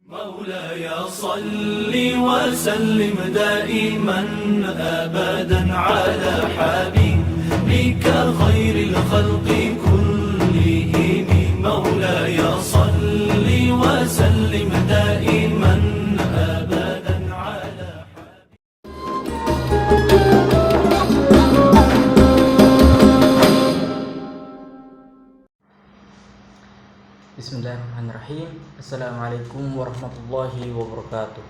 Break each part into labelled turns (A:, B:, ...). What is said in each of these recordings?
A: مولاي صل وسلم دائما أبدا على حبيبك خير الخلق كلهم. مولاي صل وسلم دائما أبدا على
B: Bismillahirrahmanirrahim. Assalamualaikum warahmatullahi wabarakatuh.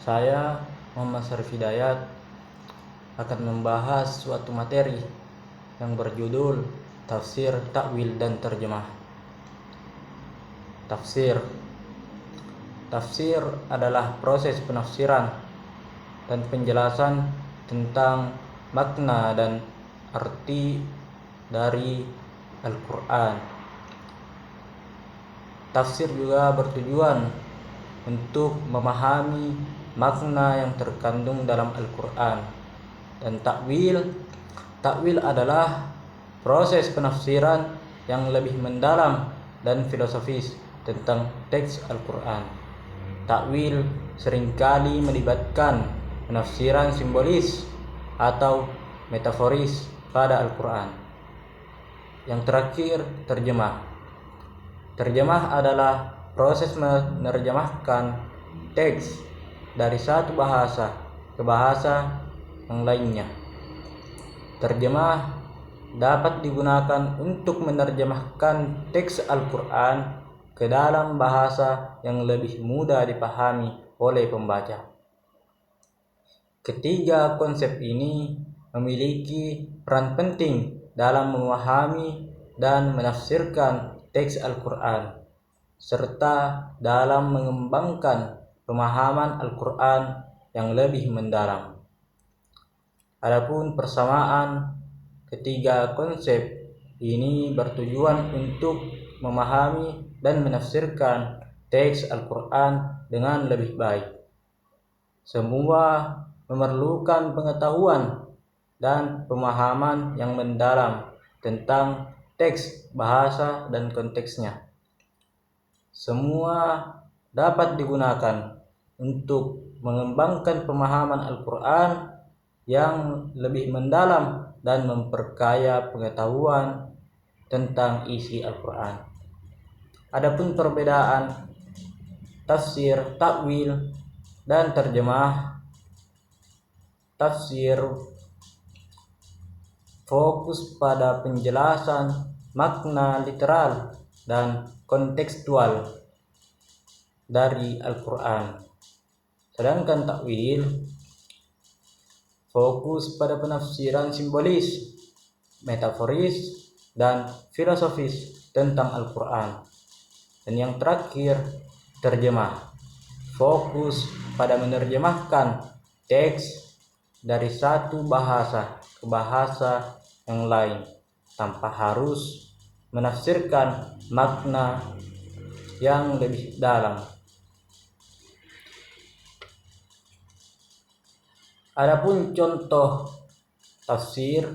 B: Saya Muhammad Syarif Hidayat akan membahas suatu materi yang berjudul Tafsir, Takwil, dan Terjemah. Tafsir adalah proses penafsiran dan penjelasan tentang makna dan arti dari Al-Quran. Tafsir juga bertujuan untuk memahami makna yang terkandung dalam Al-Quran. Dan takwil adalah proses penafsiran yang lebih mendalam dan filosofis tentang teks Al-Quran. Takwil seringkali melibatkan penafsiran simbolis atau metaforis pada Al-Quran. Yang terakhir, terjemah. Terjemah adalah proses menerjemahkan teks dari satu bahasa ke bahasa yang lainnya. Terjemah dapat digunakan untuk menerjemahkan teks Al-Quran ke dalam bahasa yang lebih mudah dipahami oleh pembaca. Ketiga konsep ini memiliki peran penting dalam memahami dan menafsirkan teks Al-Quran, serta dalam mengembangkan pemahaman Al-Quran yang lebih mendalam. Adapun persamaan ketiga konsep ini bertujuan untuk memahami dan menafsirkan teks Al-Quran dengan lebih baik. Semua memerlukan pengetahuan dan pemahaman yang mendalam tentang teks, bahasa, dan konteksnya. Semua dapat digunakan untuk mengembangkan pemahaman Al-Quran yang lebih mendalam dan memperkaya pengetahuan tentang isi Al-Quran. Adapun perbedaan tafsir, takwil, dan terjemah. Tafsir fokus pada penjelasan makna literal dan kontekstual dari Al-Quran. Sedangkan takwil fokus pada penafsiran simbolis, metaforis, dan filosofis tentang Al-Quran. Dan yang terakhir, terjemah fokus pada menerjemahkan teks dari satu bahasa ke bahasa yang lain tanpa harus menafsirkan makna yang lebih dalam. Adapun contoh tafsir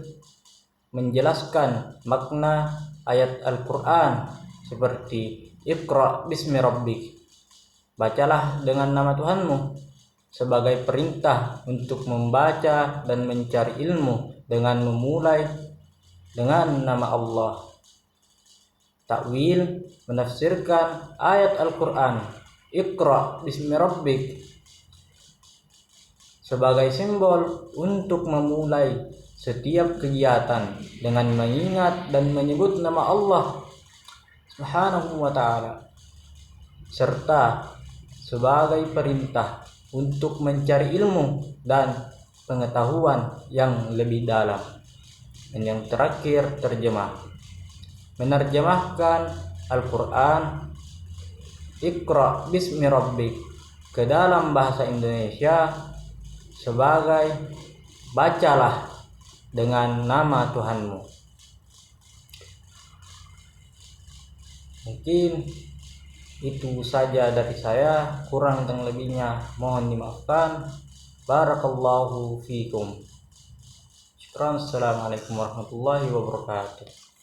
B: menjelaskan makna ayat Al-Quran seperti Iqra bismi rabbik, bacalah dengan nama Tuhanmu, sebagai perintah untuk membaca dan mencari ilmu dengan memulai dengan nama Allah. Takwil menafsirkan ayat Al-Quran Iqra bismi rabbik sebagai simbol untuk memulai setiap kegiatan dengan mengingat dan menyebut nama Allah Subhanahu wa ta'ala, serta sebagai perintah untuk mencari ilmu dan pengetahuan yang lebih dalam. Dan yang terakhir, terjemah menerjemahkan Al-Quran Iqra bismi rabbik ke dalam bahasa Indonesia sebagai bacalah dengan nama Tuhanmu. Mungkin itu saja dari saya, kurang dan lebihnya mohon dimaafkan. Barakallahu fikum. Assalamualaikum warahmatullahi wabarakatuh.